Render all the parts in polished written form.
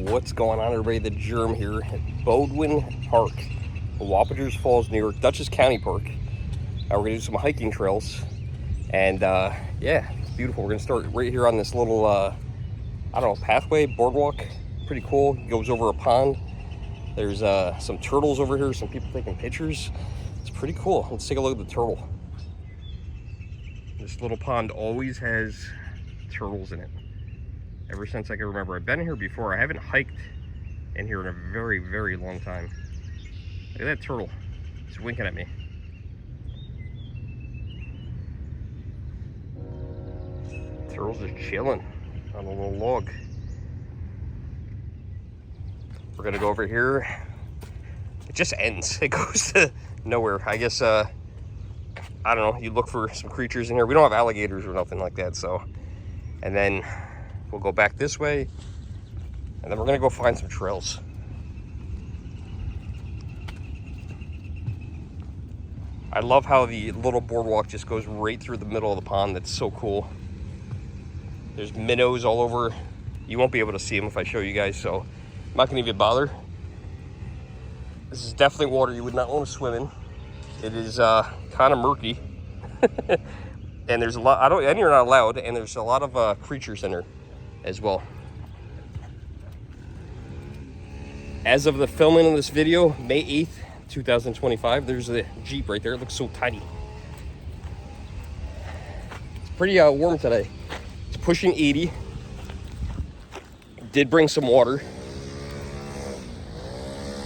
What's going on, everybody? The Germ here at Bowdoin Park, Wappingers Falls, New York, Dutchess County Park. We're gonna do some hiking trails, and yeah, it's beautiful. We're gonna start right here on this little I don't know, pathway, boardwalk. Pretty cool. It goes over a pond. There's some turtles over here, some people taking pictures. It's pretty cool. Let's take a look at the turtle. This little pond always has turtles in it. Ever since I can remember. I've been here before. I haven't hiked in here in a very, very long time. Look at that turtle. It's winking at me. Turtle's just chilling on a little log. We're gonna go over here. It just ends. It goes to nowhere. I guess, I don't know, you look for some creatures in here. We don't have alligators or nothing like that, so. And then we'll go back this way, and then we're gonna go find some trails. I love how the little boardwalk just goes right through the middle of the pond. That's so cool. There's minnows all over. You won't be able to see them if I show you guys, so I'm not gonna even bother. This is definitely water you would not want to swim in. It is kind of murky. And there's a lot, and you're not allowed, and there's a lot of creatures in there as well. As of the filming of this video, May 8th, 2025, there's a Jeep right there. It looks so tiny. It's pretty warm today. It's pushing 80. Did bring some water.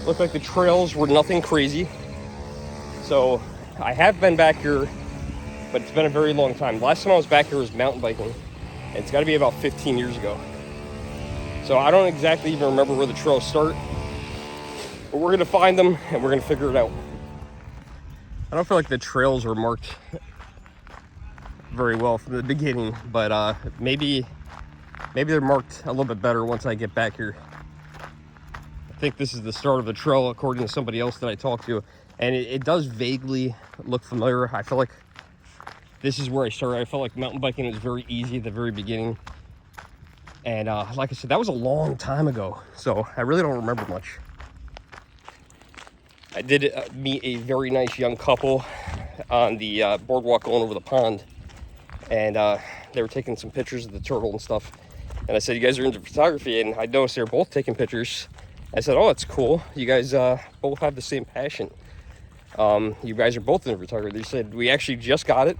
Looked like the trails were nothing crazy. So I have been back here, but it's been a very long time. Last time I was back here was mountain biking. And it's got to be about 15 years ago. So I don't exactly even remember where the trails start. But we're going to find them, and we're going to figure it out. I don't feel like the trails were marked very well from the beginning. But maybe they're marked a little bit better once I get back here. I think this is the start of the trail, according to somebody else that I talked to. And it does vaguely look familiar. I feel like this is where I started. I felt like mountain biking was very easy at the very beginning. And like I said, that was a long time ago. So I really don't remember much. I did meet a very nice young couple on the boardwalk going over the pond. And they were taking some pictures of the turtle and stuff. And I said, you guys are into photography? And I noticed they were both taking pictures. I said, oh, that's cool. You guys both have the same passion. You guys are both into photography. They said, we actually just got it.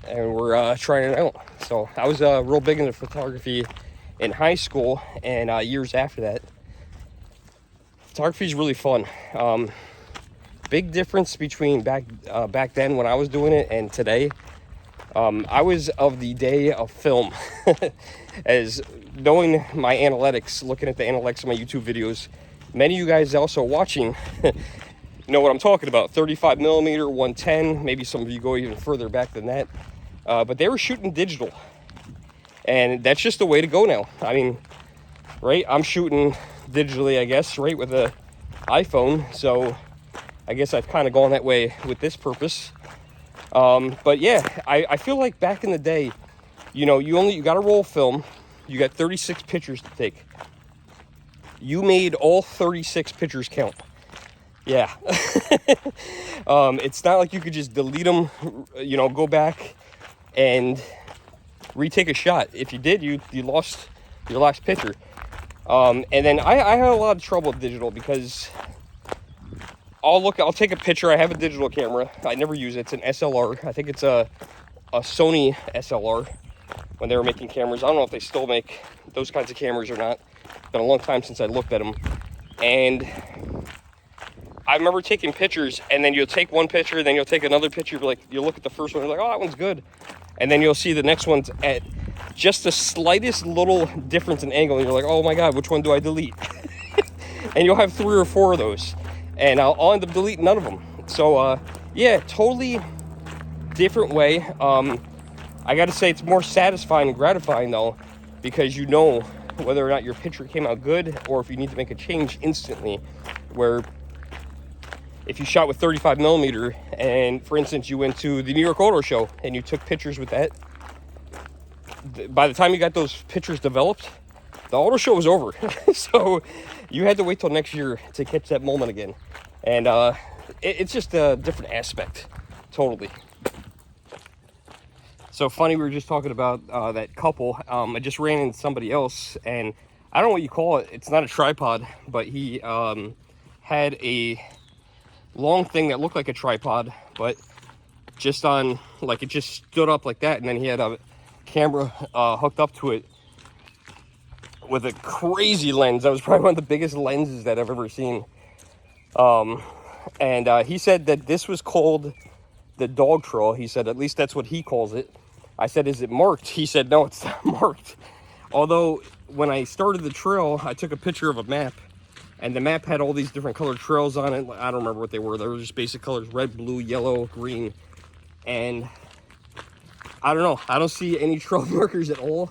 And we're trying it out. So I was real big into photography in high school and years after that. Photography is really fun. Big difference between back then when I was doing it and today. I was of the day of film. As knowing my analytics, looking at the analytics of my YouTube videos, many of you guys also watching know what I'm talking about. 35 millimeter, 110, maybe some of you go even further back than that. But they were shooting digital, and that's just the way to go now. I mean, right? I'm shooting digitally, I guess, right, with the iPhone. So I guess I've kind of gone that way with this purpose. But yeah, I feel like back in the day, you know, you got to roll film. You got 36 pictures to take. You made all 36 pictures count. Yeah. It's not like you could just delete them, you know, go back and retake a shot. If you did, you lost your last picture. And then I had a lot of trouble with digital because I'll take a picture. I have a digital camera. I never use it. It's an SLR. I think it's a Sony SLR when they were making cameras. I don't know if they still make those kinds of cameras or not. It's been a long time since I looked at them. And I remember taking pictures, and then you'll take one picture, then you'll take another picture. Like, you'll look at the first one, you're like, oh, that one's good. And then you'll see the next one's at just the slightest little difference in angle, and you're like, oh my God, which one do I delete? And you'll have 3 or 4 of those, and I'll end up deleting none of them. So, yeah, totally different way. I got to say, it's more satisfying and gratifying, though, because you know whether or not your picture came out good or if you need to make a change instantly, where if you shot with 35 millimeter and, for instance, you went to the New York Auto Show and you took pictures with that, by the time you got those pictures developed, the auto show was over. So you had to wait till next year to catch that moment again. And it's just a different aspect, totally. So funny, we were just talking about that couple. I just ran into somebody else, and I don't know what you call it. It's not a tripod, but he had a long thing that looked like a tripod, but just on, like, it just stood up like that, and then he had a camera hooked up to it with a crazy lens. That was probably one of the biggest lenses that I've ever seen. And he said that this was called the dog trail. He said at least that's what he calls it. I said, is it marked? He said, no, it's not marked. Although when I started the trail, I took a picture of a map, and the map had all these different colored trails on it. I don't remember what they were. They were just basic colors: red, blue, yellow, green. And I don't know. I don't see any trail markers at all.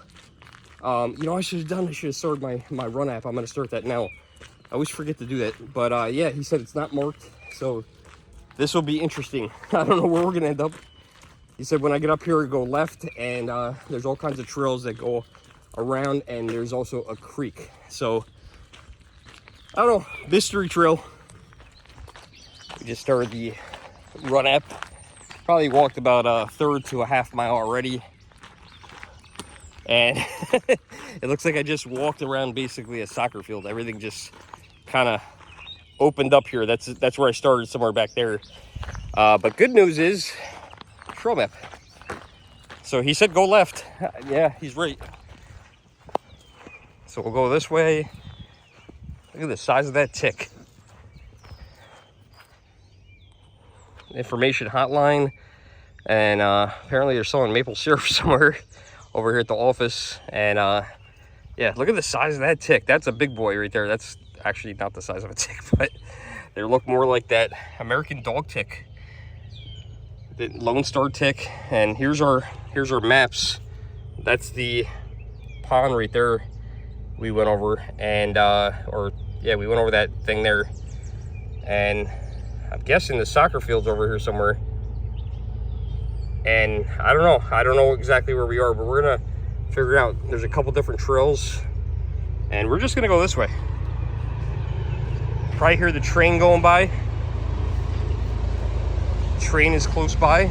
You know, I should have started my run app. I'm going to start that now. I always forget to do that. But yeah, he said it's not marked. So this will be interesting. I don't know where we're going to end up. He said when I get up here, go left, and there's all kinds of trails that go around, and there's also a creek. So I don't know, mystery trail. We just started the run app. Probably walked about a third to a half mile already. And it looks like I just walked around basically a soccer field. Everything just kind of opened up here. That's where I started, somewhere back there. But good news is, trail map. So he said go left. Yeah, he's right. So we'll go this way. Look at the size of that tick. Information hotline. And apparently they're selling maple syrup somewhere over here at the office. And yeah, look at the size of that tick. That's a big boy right there. That's actually not the size of a tick, but they look more like that American dog tick, the Lone Star tick. And here's our maps. That's the pond right there we went over. And yeah, we went over that thing there. And I'm guessing the soccer field's over here somewhere. And I don't know exactly where we are, but we're gonna figure out. There's a couple different trails, and we're just gonna go this way. Probably hear the train going by. Train is close by.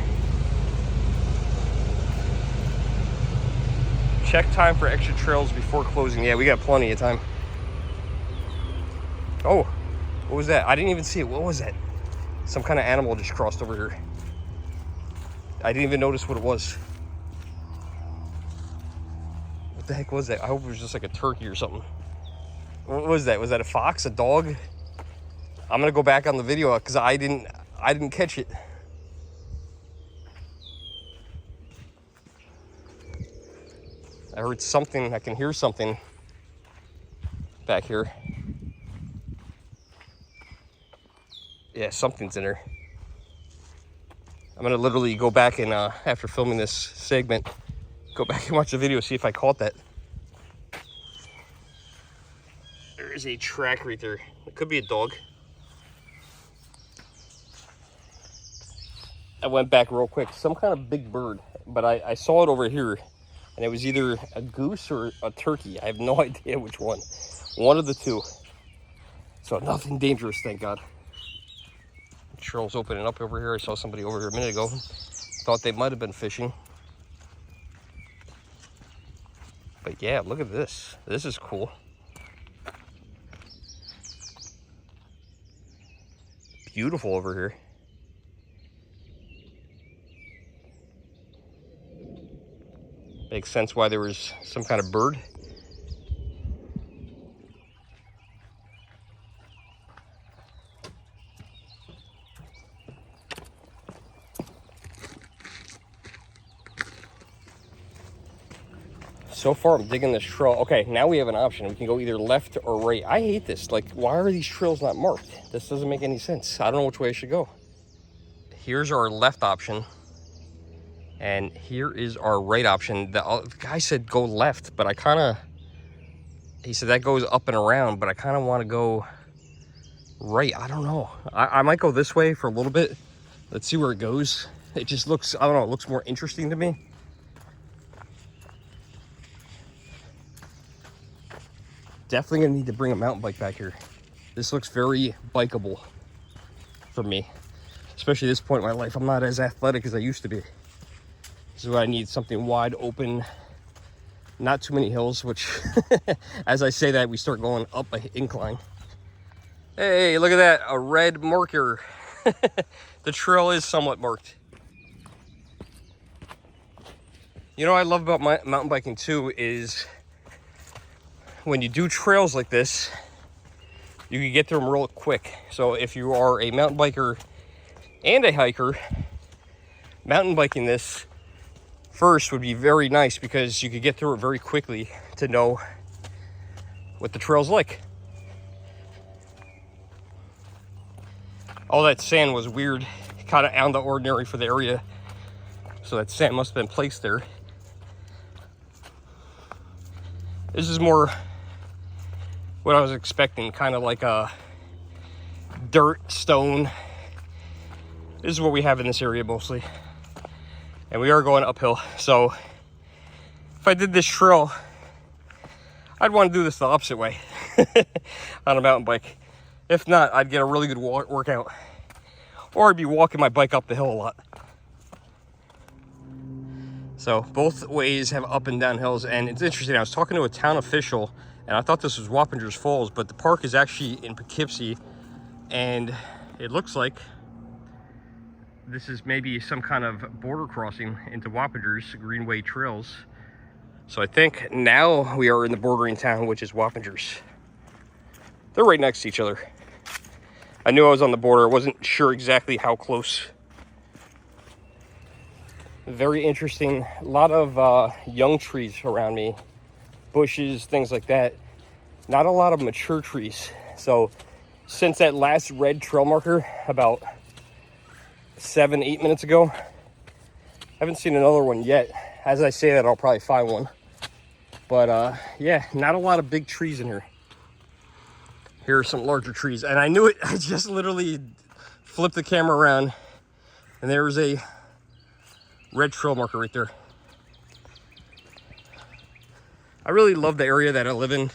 Check time for extra trails before closing. Yeah, we got plenty of time. Oh, what was that? I didn't even see it. What was that? Some kind of animal just crossed over here. I didn't even notice what it was. What the heck was that? I hope it was just like a turkey or something. What was that? Was that a fox? A dog? I'm gonna go back on the video because I didn't catch it. I heard something. I can hear something back here. Yeah, something's in there. I'm gonna literally go back and after filming this segment, go back and watch the video, see if I caught that. There is a track right there. It could be a dog. I went back real quick. Some kind of big bird, but I saw it over here, and it was either a goose or a turkey. I have no idea which one. One of the two. So nothing dangerous, thank God. Trail's opening up over here. I saw somebody over here a minute ago. Thought they might have been fishing. But yeah, look at this. This is cool. Beautiful over here. Makes sense why there was some kind of bird. So far, I'm digging this trail. Okay, now we have an option. We can go either left or right. I hate this. Like, why are these trails not marked? This doesn't make any sense. I don't know which way I should go. Here's our left option. And here is our right option. The guy said go left, but he said that goes up and around, but I kind of want to go right. I don't know. I might go this way for a little bit. Let's see where it goes. It just looks, I don't know, it looks more interesting to me. definitely gonna need to bring a mountain bike back here. This looks very bikeable for me, especially at this point in my life. I'm not as athletic as I used to be. This is what I need, something wide open, not too many hills, which as I say that, we start going up an incline. Hey, look at that, a red marker. The trail is somewhat marked. You know what I love about mountain biking too is when you do trails like this, you can get through them real quick. So if you are a mountain biker and a hiker, mountain biking this first would be very nice because you could get through it very quickly to know what the trail's like. All that sand was weird, kind of out of the ordinary for the area. So that sand must have been placed there. This is more what I was expecting, kind of like a dirt, stone. This is what we have in this area mostly. And we are going uphill. So if I did this trail, I'd want to do this the opposite way on a mountain bike. If not, I'd get a really good workout. Or I'd be walking my bike up the hill a lot. So both ways have up and down hills, and it's interesting. I was talking to a town official, and I thought this was Wappingers Falls, but the park is actually in Poughkeepsie, and it looks like this is maybe some kind of border crossing into Wappingers Greenway Trails. So I think now we are in the bordering town, which is Wappingers. They're right next to each other. I knew I was on the border. I wasn't sure exactly how close. Very interesting. A lot of young trees around me, bushes, things like that. Not a lot of mature trees. So since that last red trail marker about 7-8 minutes ago, I haven't seen another one yet. As I say that, I'll probably find one. But yeah, not a lot of big trees in here. Here are some larger trees, and I knew it. I just literally flipped the camera around, and there was a red trail marker right there. I really love the area that I live in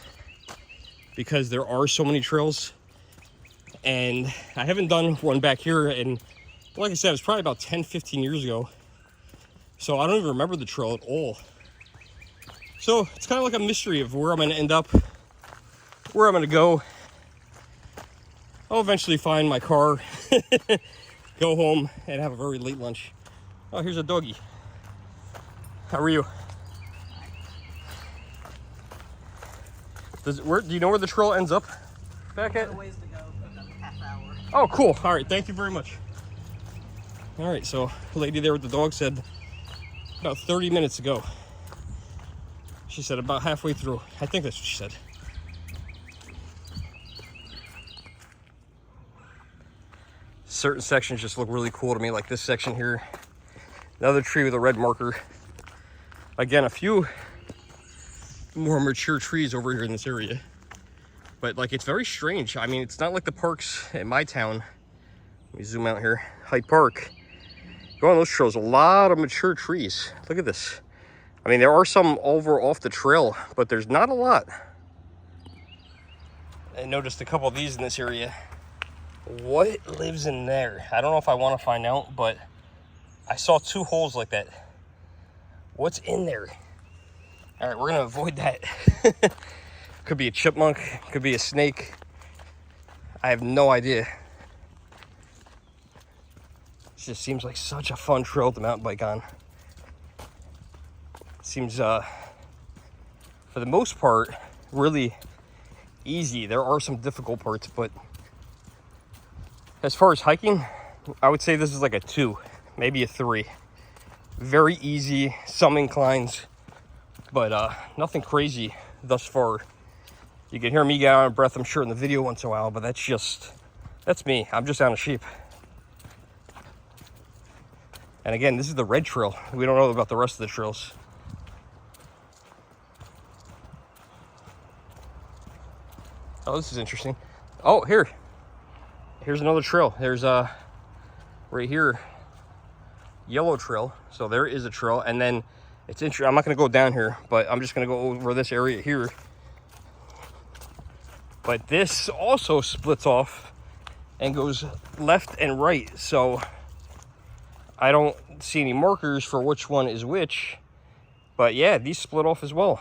because there are so many trails, and I haven't done one back here, and like I said, it was probably about 10-15 years ago, so I don't even remember the trail at all. So it's kind of like a mystery of where I'm going to end up, where I'm going to go. I'll eventually find my car, go home, and have a very late lunch. Oh, here's a doggy. How are you? Do you know where the trail ends up? Back at? A ways to go, about a half hour. Oh, cool. All right, thank you very much. All right, so the lady there with the dog said about 30 minutes ago. She said about halfway through. I think that's what she said. Certain sections just look really cool to me, like this section here. Another tree with a red marker. Again, a few more mature trees over here in this area. But like, it's very strange. I mean, it's not like the parks in my town. Let me zoom out here. Hyde Park. Go on those trails, a lot of mature trees. Look at this. I mean, there are some over off the trail, but there's not a lot. I noticed a couple of these in this area. What lives in there? I don't know if I want to find out, but I saw 2 holes like that. What's in there? All right, we're going to avoid that. Could be a chipmunk, could be a snake. I have no idea. It just seems like such a fun trail to mountain bike on. It seems, for the most part, really easy. There are some difficult parts, but as far as hiking, I would say this is like a 2, maybe a 3. Very easy, some inclines, but nothing crazy thus far. You can hear me get out of breath, I'm sure, in the video once in a while, but that's me. I'm just on a sheep. And again, this is the red trail. We don't know about the rest of the trails. Oh, this is interesting. Oh, here's another trail. There's right here, yellow trail. So there is a trail, and then it's interesting. I'm not going to go down here, but I'm just going to go over this area here. But this also splits off and goes left and right. So I don't see any markers for which one is which. But yeah, these split off as well.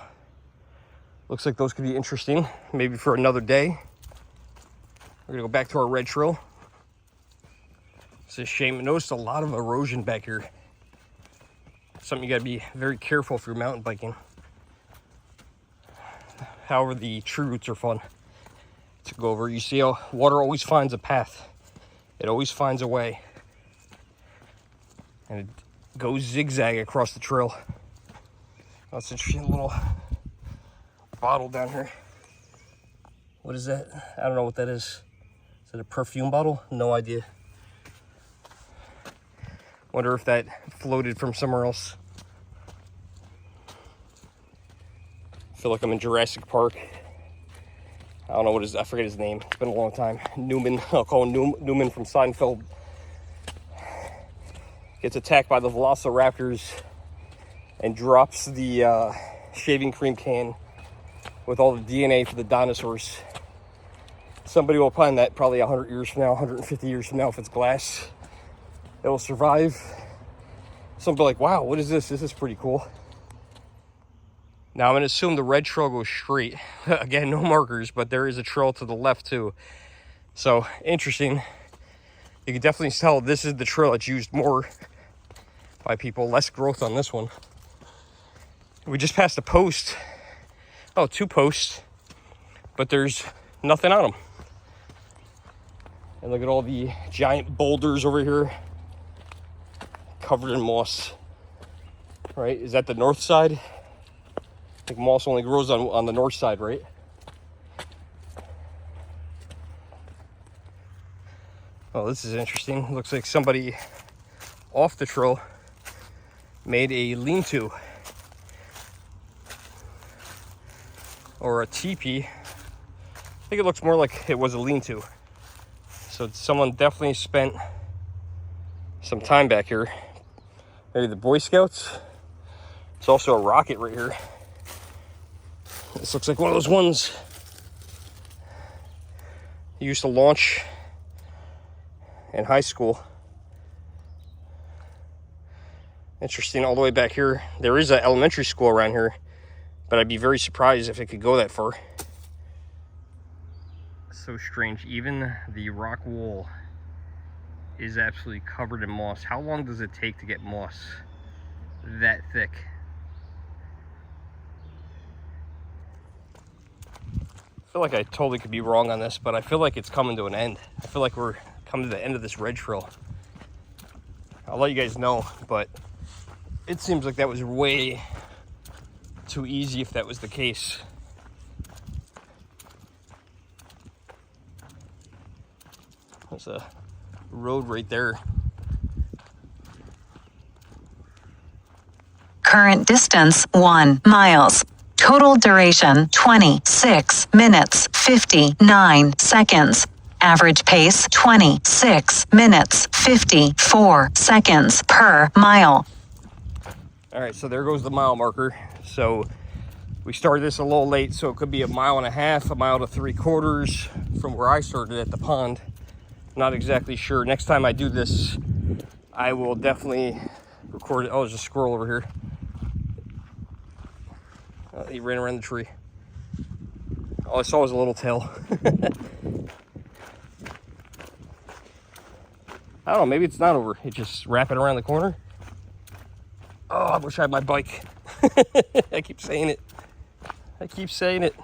Looks like those could be interesting, maybe for another day. We're gonna go back to our red trail. It's a shame. I noticed a lot of erosion back here. Something you gotta be very careful if you're mountain biking. However, the tree roots are fun to go over. You see how water always finds a path. It always finds a way. And it goes zigzag across the trail. That's an interesting little bottle down here. What is that? I don't know what that is. Is it a perfume bottle? No idea. Wonder if that floated from somewhere else. I feel like I'm in Jurassic Park. I don't know what I forget his name. It's been a long time. Newman, I'll call him Newman from Seinfeld. Gets attacked by the velociraptors and drops the shaving cream can with all the DNA for the dinosaurs. Somebody will find that probably 100 years from now, 150 years from now, if it's glass. It'll survive. Somebody like, wow, what is this? This is pretty cool. Now I'm gonna assume the red trail goes straight. Again, no markers, but there is a trail to the left too. So interesting. You can definitely tell this is the trail that's used more by people. Less growth on this one. We just passed a post. Oh, 2 posts, but there's nothing on them. And look at all the giant boulders over here, covered in moss. Right? Is that the north side? I think moss only grows on the north side, right? Oh, this is interesting. Looks like somebody off the trail made a lean-to or a teepee. I think it looks more like it was a lean-to. So someone definitely spent some time back here. Maybe the Boy Scouts. It's also a rocket right here. This looks like one of those ones you used to launch in high school. Interesting, all the way back here. There is an elementary school around here, but I'd be very surprised if it could go that far. So strange. Even the rock wall is absolutely covered in moss. How long does it take to get moss that thick? I feel like I totally could be wrong on this, but I feel like it's coming to an end. I feel like we're coming to the end of this red trail. I'll let you guys know, but it seems like that was way too easy if that was the case. There's a road right there. Current distance 1 miles. Total duration 26 minutes 59 seconds. Average pace 26 minutes 54 seconds per mile. All right, so there goes the mile marker. So we started this a little late, so it could be 1.5 miles, 1.75 miles from where I started at the pond. Not exactly sure. Next time I do this, I will definitely record it. Oh, there's a squirrel over here. He ran around the tree. All I saw was a little tail. I don't know, maybe it's not over. It's just wrapping around the corner. Oh, I wish I had my bike. I keep saying it.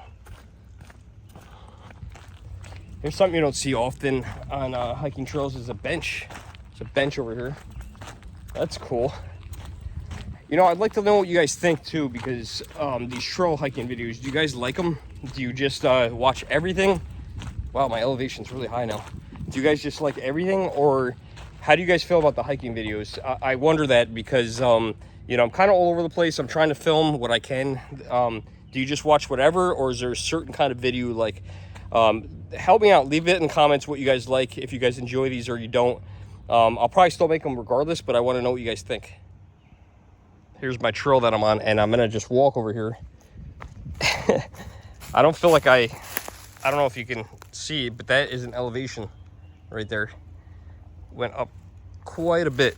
Here's something you don't see often on hiking trails is a bench. There's a bench over here. That's cool. You know, I'd like to know what you guys think too, because these trail hiking videos, do you guys like them? Do you just watch everything? Wow, my elevation's really high now. Do you guys just like everything, or how do you guys feel about the hiking videos? I wonder that because, you know, I'm kind of all over the place. I'm trying to film what I can. Do you just watch whatever, or is there a certain kind of video like, help me out, leave it in the comments what you guys like, if you guys enjoy these or you don't. I'll probably still make them regardless, but I want to know what you guys think. Here's my trail that I'm on, and I'm gonna just walk over here. I don't feel like I I don't know if you can see, but that is an elevation right there. Went up quite a bit.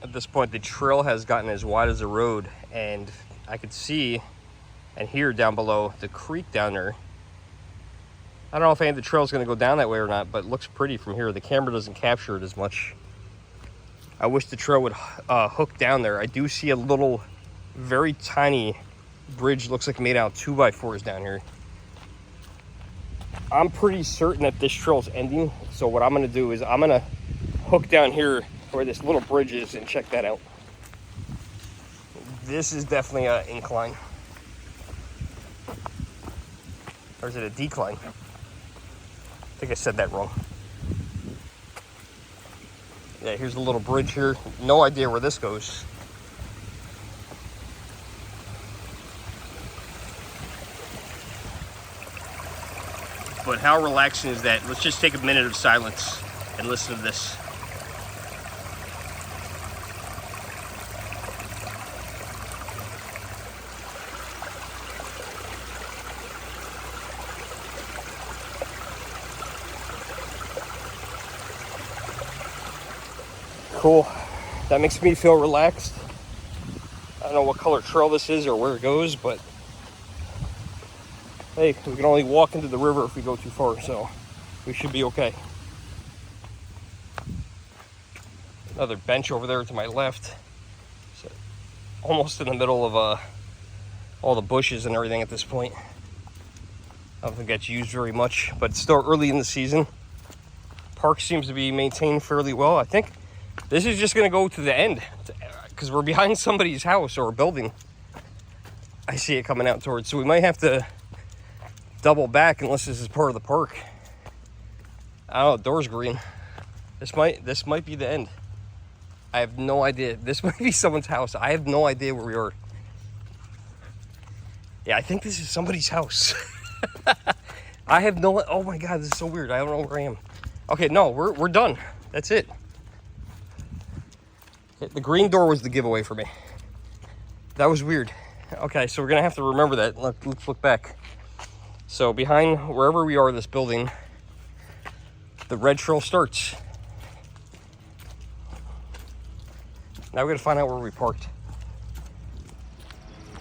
At this point, the trail has gotten as wide as the road, and I could see and hear down below the creek down there. I don't know if any of the trail is going to go down that way or not, but it looks pretty from here. The camera doesn't capture it as much. I wish the trail would hook down there. I do see a little, very tiny bridge, looks like made out of 2x4s down here. I'm pretty certain that this trail is ending, so what I'm going to do is I'm going to hook down here where this little bridge is and check that out. This is definitely an incline. Or is it a decline? I think I said that wrong. Yeah, here's a little bridge here. No idea where this goes. But how relaxing is that? Let's just take a minute of silence and listen to this. Cool. That makes me feel relaxed. I don't know what color trail this is or where it goes, but hey, we can only walk into the river if we go too far, so we should be okay. Another bench over there to my left. So almost in the middle of all the bushes and everything at this point. I don't think that's used very much, but it's still early in the season. Park seems to be maintained fairly well. I think this is just going to go to the end because we're behind somebody's house or a building. I see it coming out towards, so we might have to double back unless this is part of the park. I don't know, door's green. This might be the end. I have no idea. This might be someone's house. I have no idea where we are. Yeah, I think this is somebody's house. I have no, oh my God, this is so weird. I don't know where I am. Okay, no, we're done. That's it. The green door was the giveaway for me. That was weird. Okay, so we're gonna have to remember that. Let's look back. So behind wherever we are, this building, the red trail starts. Now we gotta find out where we parked.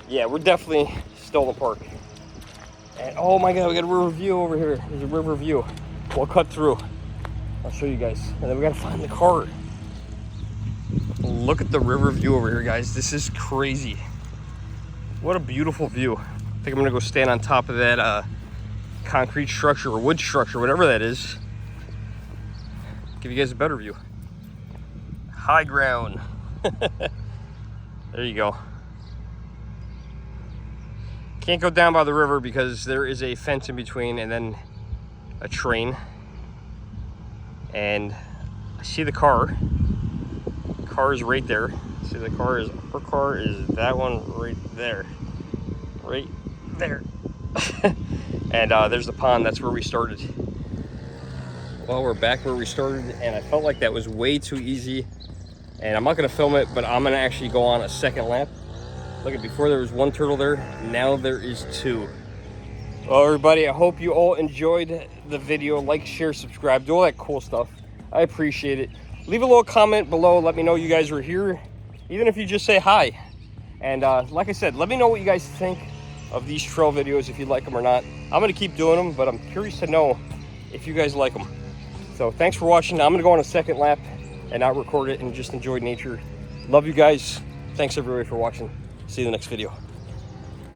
Yeah, we're definitely still in the park. And oh my God, we got a river view over here. There's a river view. We'll cut through. I'll show you guys. And then we gotta find the car. Look at the river view over here, guys. This is crazy. What a beautiful view. I think I'm gonna go stand on top of that concrete structure or wood structure, whatever that is. Give you guys a better view. High ground. There you go. Can't go down by the river because there is a fence in between and then a train. And I see the car. The car is right there. See, the car is, her car is that one right there. Right there. And there's the pond. That's where we started. Well, we're back where we started, and I felt like that was way too easy. And I'm not going to film it, but I'm going to actually go on a second lap. Look at, before there was one turtle there, now there is two. Well, everybody, I hope you all enjoyed the video. Like, share, subscribe, do all that cool stuff. I appreciate it. Leave a little comment below. Let me know you guys were here, even if you just say hi. And like I said, let me know what you guys think of these trail videos, if you like them or not. I'm going to keep doing them, but I'm curious to know if you guys like them. So thanks for watching. I'm going to go on a second lap and not record it and just enjoy nature. Love you guys. Thanks everybody for watching. See you in the next video.